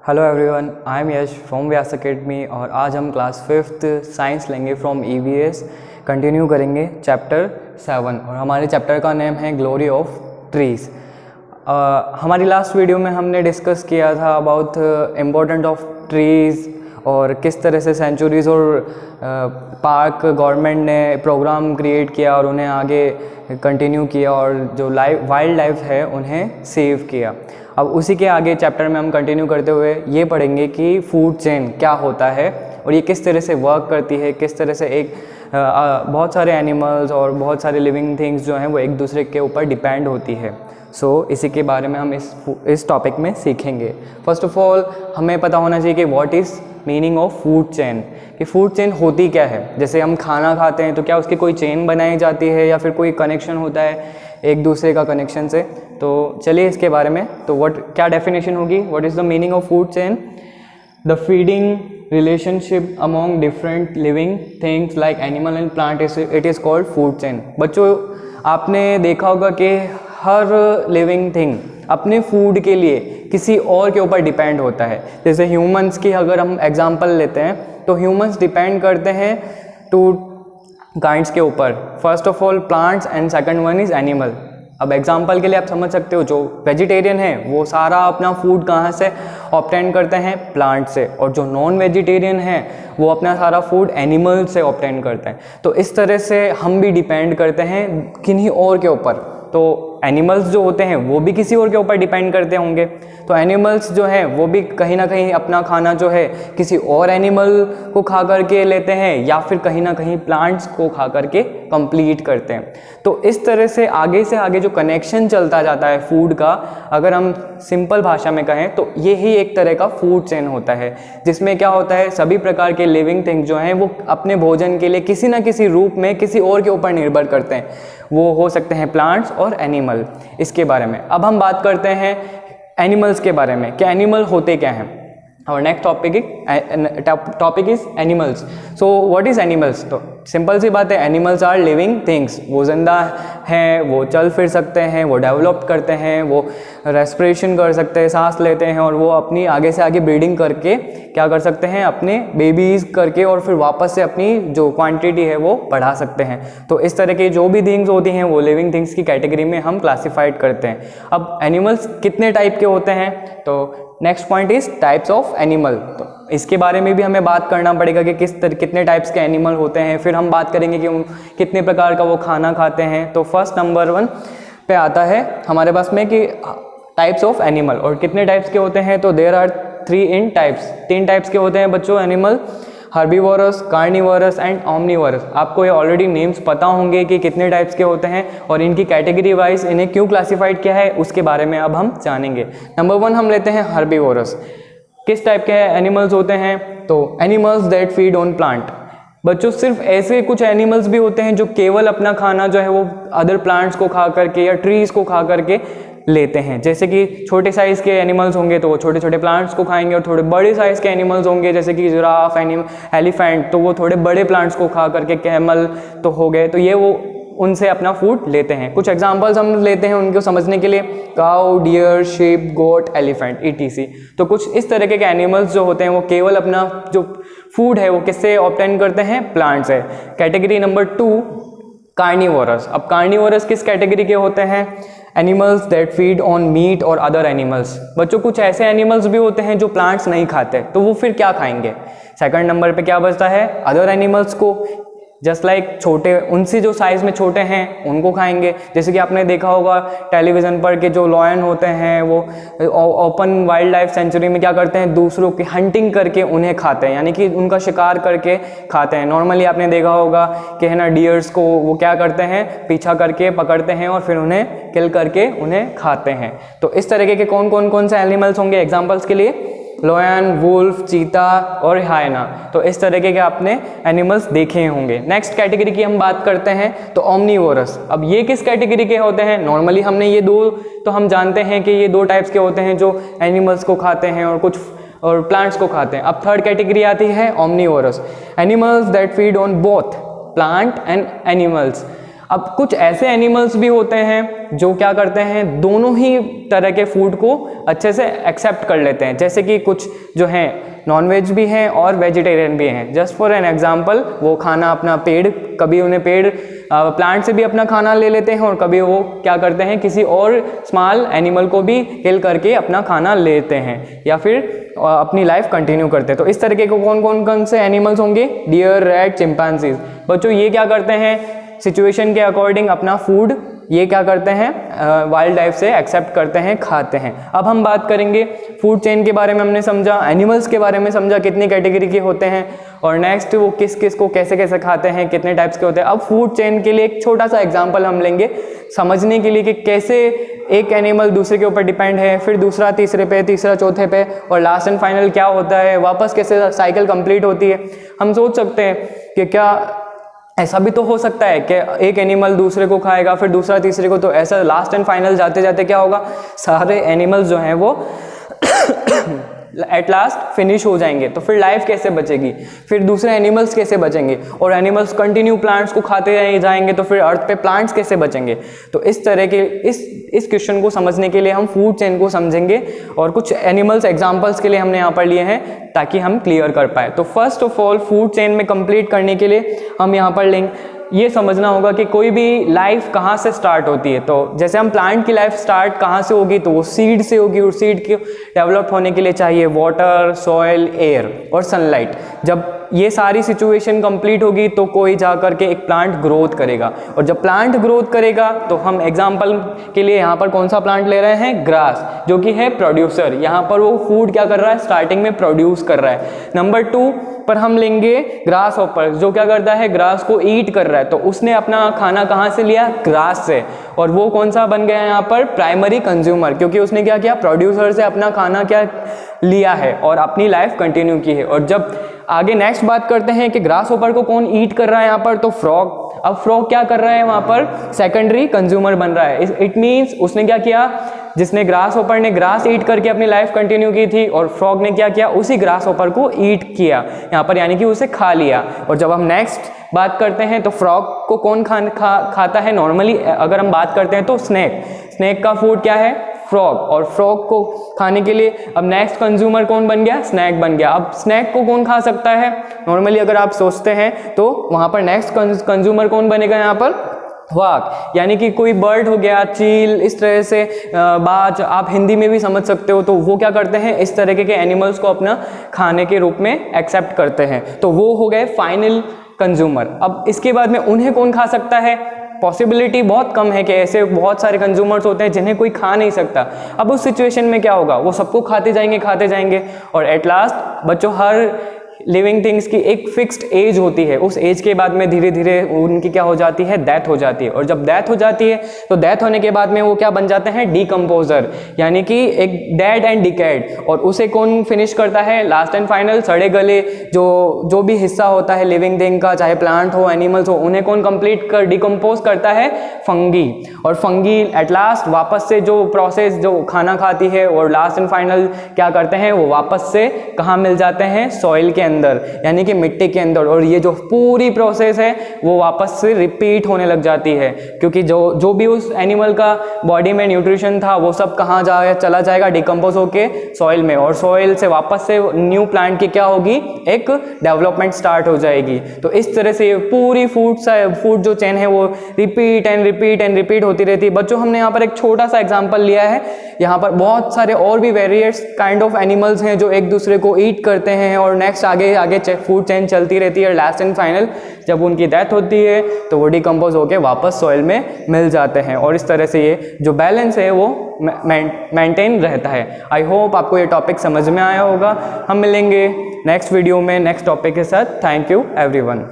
Hello everyone, I am Yash from Vyas academy और आज हम क्लास 5th साइंस लेंगे फ्रॉम ईवीएस। कंटिन्यू करेंगे चैप्टर 7 और हमारे चैप्टर का नेम है ग्लोरी ऑफ ट्रीज़। हमारी लास्ट वीडियो में हमने डिस्कस किया था अबाउट इम्पोर्टेंट ऑफ ट्रीज़ और किस तरह से सेंचुरीज़ और पार्क गवर्नमेंट ने प्रोग्राम क्रिएट किया और उन्हें आगे कंटिन्यू किया और जो वाइल्ड लाइफ है उन्हें सेव किया। अब उसी के आगे चैप्टर में हम कंटिन्यू करते हुए ये पढ़ेंगे कि फूड चेन क्या होता है और ये किस तरह से वर्क करती है, किस तरह से एक बहुत सारे एनिमल्स और बहुत सारे लिविंग थिंग्स जो हैं वो एक दूसरे के ऊपर डिपेंड होती है। इसी के बारे में हम इस टॉपिक में सीखेंगे। फर्स्ट ऑफ ऑल हमें पता होना चाहिए कि what is meaning of food chain, कि फूड चेन होती क्या है। जैसे हम खाना खाते हैं तो क्या उसकी कोई चेन बनाई जाती है या फिर कोई कनेक्शन होता है एक दूसरे का कनेक्शन से। तो चलिए इसके बारे में क्या डेफिनेशन होगी। What is the meaning of food chain? The feeding relationship among different living things like animal and plant it is called food chain. बच्चों, आपने देखा होगा कि हर लिविंग थिंग अपने फूड के लिए किसी और के ऊपर डिपेंड होता है। जैसे ह्यूमंस की अगर हम एग्जांपल लेते हैं तो ह्यूमंस डिपेंड करते हैं टू काइंड्स के ऊपर। First of all plants and second one is animal. अब एग्जांपल के लिए आप समझ सकते हो, जो वेजिटेरियन है वो सारा अपना फूड कहाँ से ऑब्टेन करते हैं? प्लांट से, और जो नॉन वेजिटेरियन है वो अपना सारा फूड एनिमल से ऑब्टेन करते हैं। तो इस तरह से हम भी डिपेंड करते हैं किन्हीं और के ऊपर। तो एनिमल्स जो होते हैं वो भी किसी और के ऊपर डिपेंड करते होंगे। तो एनिमल्स जो हैं वो भी कहीं ना कहीं अपना खाना जो है किसी और एनिमल को खा करके लेते हैं या फिर कहीं ना कहीं प्लांट्स को खा करके कंप्लीट करते हैं। तो इस तरह से आगे जो कनेक्शन चलता जाता है फूड का, अगर हम सिंपल भाषा में कहें तो ये ही एक तरह का फूड चेन होता है, जिसमें क्या होता है सभी प्रकार के लिविंग थिंग्स जो हैं वो अपने भोजन के लिए किसी ना किसी रूप में किसी और के ऊपर निर्भर करते हैं। वो हो सकते हैं प्लांट्स और एनिमल। इसके बारे में अब हम बात करते हैं एनिमल्स के बारे में कि एनिमल होते क्या हैं। और next topic is animals. So what is animals? तो सिंपल सी बात है, एनिमल्स आर लिविंग थिंग्स। वो जिंदा हैं, वो चल फिर सकते हैं, वो डेवलप करते हैं, वो रेस्पिरेशन कर सकते हैं, सांस लेते हैं, और वो अपनी आगे से आगे ब्रीडिंग करके क्या कर सकते हैं, अपने बेबीज़ करके और फिर वापस से अपनी जो क्वांटिटी है वो बढ़ा सकते हैं। तो इस तरह की जो भी थिंग्स होती हैं वो लिविंग थिंग्स की कैटेगरी में हम क्लासीफाइड करते हैं। अब एनिमल्स कितने टाइप के होते हैं? तो next point is types of animal. तो इसके बारे में भी हमें बात करना पड़ेगा कि कितने टाइप्स के एनिमल होते हैं। फिर हम बात करेंगे कि कितने प्रकार का वो खाना खाते हैं। तो फर्स्ट नंबर 1 पे आता है हमारे पास में कि टाइप्स ऑफ एनिमल। और कितने टाइप्स के होते हैं? तो देयर आर 3 टाइप्स। 3 टाइप्स के होते हैं बच्चों animal: herbivorous, carnivorous and omnivorous. आपको ये ऑलरेडी नेम्स पता होंगे कि कितने टाइप्स के होते हैं और इनकी कैटेगरी वाइज इन्हें क्यों क्लासिफाइड किया है, उसके बारे में अब हम जानेंगे। नंबर 1 हम लेते हैं हर्बीवोरस। किस टाइप के एनिमल्स होते हैं? तो animals that feed on plant. बच्चों, सिर्फ ऐसे कुछ एनिमल्स भी होते हैं जो केवल अपना खाना जो है वो अदर प्लांट्स को खा करके या ट्रीज को खा करके लेते हैं। जैसे कि छोटे साइज़ के एनिमल्स होंगे तो वो छोटे छोटे प्लांट्स को खाएंगे, और थोड़े बड़े साइज़ के एनिमल्स होंगे जैसे कि जिराफ, एलिफेंट, तो वो थोड़े बड़े प्लांट्स को खा करके, कैमल तो हो गए, तो ये वो उनसे अपना फूड लेते हैं। कुछ एग्जांपल्स हम लेते हैं उनको समझने के लिए: काउ, डियर, शीप, गोट, एलिफेंट, etc। तो कुछ इस तरह के एनिमल्स जो होते हैं वो केवल अपना जो फूड है वो किससे ऑब्टेन करते हैं? प्लांट से। Category number 2 carnivorous. अब कार्निवोरस किस कैटेगरी के होते हैं? Animals that feed on meat और अदर एनिमल्स। बच्चों, कुछ ऐसे एनिमल्स भी होते हैं जो प्लांट्स नहीं खाते, तो वो फिर क्या खाएंगे? सेकंड नंबर पे क्या बचता है? अदर एनिमल्स को। जस्ट लाइक छोटे, उनसे जो साइज़ में छोटे हैं उनको खाएंगे। जैसे कि आपने देखा होगा टेलीविज़न पर के जो लॉयन होते हैं वो ओपन वाइल्ड लाइफ सेंचुरी में क्या करते हैं? दूसरों की हंटिंग करके उन्हें खाते हैं, यानी कि उनका शिकार करके खाते हैं। नॉर्मली आपने देखा होगा कि है ना, डियर्स को वो क्या करते हैं? पीछा करके पकड़ते हैं और फिर उन्हें किल करके उन्हें खाते हैं। तो इस तरीके के कौन से एनिमल्स होंगे एग्जाम्पल्स के लिए? लॉयन, वुल्फ, चीता और हायना। तो इस तरीके के आपने एनिमल्स देखे होंगे। नेक्स्ट कैटेगरी की हम बात करते हैं तो ओमनीवोरस। अब ये किस कैटेगरी के होते हैं? नॉर्मली हमने ये 2 तो हम जानते हैं कि ये 2 टाइप्स के होते हैं जो एनिमल्स को खाते हैं और प्लांट्स को खाते हैं। अब थर्ड कैटेगरी आती है omnivorous. Animals that feed on both plant and animals. अब कुछ ऐसे एनिमल्स भी होते हैं जो क्या करते हैं, दोनों ही तरह के फूड को अच्छे से एक्सेप्ट कर लेते हैं, जैसे कि कुछ जो हैं नॉनवेज भी हैं और वेजिटेरियन भी हैं। जस्ट फॉर एन एग्जांपल, वो खाना अपना कभी उन्हें प्लांट से भी अपना खाना ले लेते हैं और कभी वो क्या करते हैं, किसी और स्मॉल एनिमल को भी किल करके अपना खाना लेते हैं या फिर अपनी लाइफ कंटिन्यू करते हैं। तो इस तरीके को कौन से एनिमल्स होंगे, डियर, रैट, चिंपैंजीज। बच्चों ये क्या करते हैं, सिचुएशन के अकॉर्डिंग अपना फूड ये क्या करते हैं, वाइल्ड लाइफ से एक्सेप्ट करते हैं, खाते हैं। अब हम बात करेंगे फूड चेन के बारे में, हमने समझा एनिमल्स के बारे में, समझा कितनी कैटेगरी के होते हैं और नेक्स्ट वो किस किस को कैसे कैसे खाते हैं, कितने टाइप्स के होते हैं। अब फूड चेन के लिए एक छोटा सा एग्जांपल हम लेंगे समझने के लिए कि कैसे एक एनिमल दूसरे के ऊपर डिपेंड है, फिर दूसरा तीसरे पे, तीसरा चौथे पे, और लास्ट एंड फाइनल क्या होता है, वापस कैसे साइकिल कंप्लीट होती है। हम सोच सकते हैं कि क्या ऐसा भी तो हो सकता है कि एक एनिमल दूसरे को खाएगा, फिर दूसरा तीसरे को, तो ऐसा लास्ट एंड फाइनल जाते जाते क्या होगा, सारे एनिमल्स जो हैं वो एट लास्ट फिनिश हो जाएंगे। तो फिर लाइफ कैसे बचेगी, फिर दूसरे एनिमल्स कैसे बचेंगे, और एनिमल्स कंटिन्यू प्लांट्स को खाते जाएंगे तो फिर अर्थ पे प्लांट्स कैसे बचेंगे। तो इस तरह के इस क्वेश्चन को समझने के लिए हम फूड चेन को समझेंगे और कुछ एनिमल्स एग्जांपल्स के लिए हमने यहाँ पर लिए हैं ताकि हम क्लियर कर पाए। तो first of all food chain में कंप्लीट करने के लिए हम यहाँ पर लेंगे, ये समझना होगा कि कोई भी लाइफ कहाँ से स्टार्ट होती है। तो जैसे हम प्लांट की लाइफ स्टार्ट कहाँ से होगी, तो वो सीड से होगी, और सीड के डेवलप होने के लिए चाहिए वाटर, सॉइल, एयर और सनलाइट। जब ये सारी सिचुएशन कंप्लीट होगी तो कोई जा करके एक प्लांट ग्रोथ करेगा, और जब प्लांट ग्रोथ करेगा तो हम एग्जांपल के लिए यहाँ पर कौन सा प्लांट ले रहे हैं, ग्रास, जो कि है प्रोड्यूसर। यहाँ पर वो फूड क्या कर रहा है, स्टार्टिंग में प्रोड्यूस कर रहा है। नंबर 2 पर हम लेंगे ग्रास हॉपर, जो क्या करता है, ग्रास को ईट कर रहा है। तो उसने अपना खाना कहाँ से लिया, ग्रास से, और वो कौन सा बन गया यहाँ पर, प्राइमरी कंज्यूमर, क्योंकि उसने क्या किया, प्रोड्यूसर से अपना खाना क्या लिया है और अपनी लाइफ कंटिन्यू की है। और जब आगे नेक्स्ट बात करते हैं कि ग्रास हॉपर को कौन ईट कर रहा है यहाँ पर, तो फ्रॉग। अब फ्रॉग क्या कर रहा है वहाँ पर, सेकेंडरी कंज्यूमर बन रहा है। इट मीन्स उसने क्या किया, जिसने ग्रास हॉपर ने ग्रास ईट करके अपनी लाइफ कंटिन्यू की थी, और फ्रॉग ने क्या किया, उसी ग्रास हॉपर को ईट किया यहाँ पर, यानी कि उसे खा लिया। और जब हम नेक्स्ट बात करते हैं तो फ्रॉग को कौन खाता है नॉर्मली, अगर हम बात करते हैं तो स्नेक का फूड क्या है, फ्रॉग, और फ्रॉग को खाने के लिए अब नेक्स्ट कंज्यूमर कौन बन गया, स्नैक बन गया। अब स्नैक को कौन खा सकता है नॉर्मली, अगर आप सोचते हैं तो वहाँ पर नेक्स्ट कंज्यूमर कौन बनेगा यहाँ पर, वाक, यानी कि कोई बर्ड हो गया, चील, इस तरह से बाज, आप हिंदी में भी समझ सकते हो। तो वो क्या करते हैं, इस तरीके के एनिमल्स को अपना खाने के रूप में एक्सेप्ट करते हैं, तो वो हो गए फाइनल कंज्यूमर। अब इसके बाद में उन्हें कौन खा सकता है, पॉसिबिलिटी बहुत कम है कि ऐसे बहुत सारे कंज्यूमर्स होते हैं जिन्हें कोई खा नहीं सकता। अब उस सिचुएशन में क्या होगा, वो सबको खाते जाएंगे, और एट लास्ट बच्चों हर लिविंग थिंग्स की एक फिक्स्ड एज होती है। उस एज के बाद में धीरे धीरे उनकी क्या हो जाती है, डेथ हो जाती है। और जब डेथ हो जाती है तो डेथ होने के बाद में वो क्या बन जाते हैं, डीकम्पोजर, यानी कि एक डेड एंड डिकेड। और उसे कौन फिनिश करता है, लास्ट एंड फाइनल सड़े गले जो भी हिस्सा होता है लिविंग थिंग का, चाहे प्लांट हो, एनिमल्स हो, उन्हें कौन कंप्लीट कर डिकम्पोज करता है, फंगी। और फंगी एट लास्ट वापस से जो प्रोसेस जो खाना खाती है, और लास्ट एंड फाइनल क्या करते हैं, वो वापस से कहाँ मिल जाते हैं, सॉइल के अंदर, यानी कि मिट्टी के अंदर। और ये जो पूरी प्रोसेस है वो वापस से रिपीट होने लग जाती है, क्योंकि जो भी उस एनिमल का बॉडी में न्यूट्रिशन था वो सब कहाँ चला जाएगा, डिकम्पोज होके सॉइल में, और सॉइल से वापस से न्यू प्लांट की क्या होगी, एक डेवलपमेंट स्टार्ट हो जाएगी। तो इस तरह से पूरी फूड जो चेन है वो रिपीट एंड रिपीट होती रहती है। बच्चों हमने यहाँ पर एक छोटा सा एग्जाम्पल लिया है, यहाँ पर बहुत सारे और भी वेरियस काइंड ऑफ एनिमल्स हैं जो एक दूसरे को ईट करते हैं, और नेक्स्ट आगे फूड चेन चलती रहती है। लास्ट एंड फाइनल जब उनकी डेथ होती है तो वो डिकम्पोज होकर वापस सॉइल में मिल जाते हैं, और इस तरह से ये जो बैलेंस है वो मेंटेन रहता है। आई होप आपको ये टॉपिक समझ में आया होगा। हम मिलेंगे नेक्स्ट वीडियो में नेक्स्ट टॉपिक के साथ। Thank you everyone.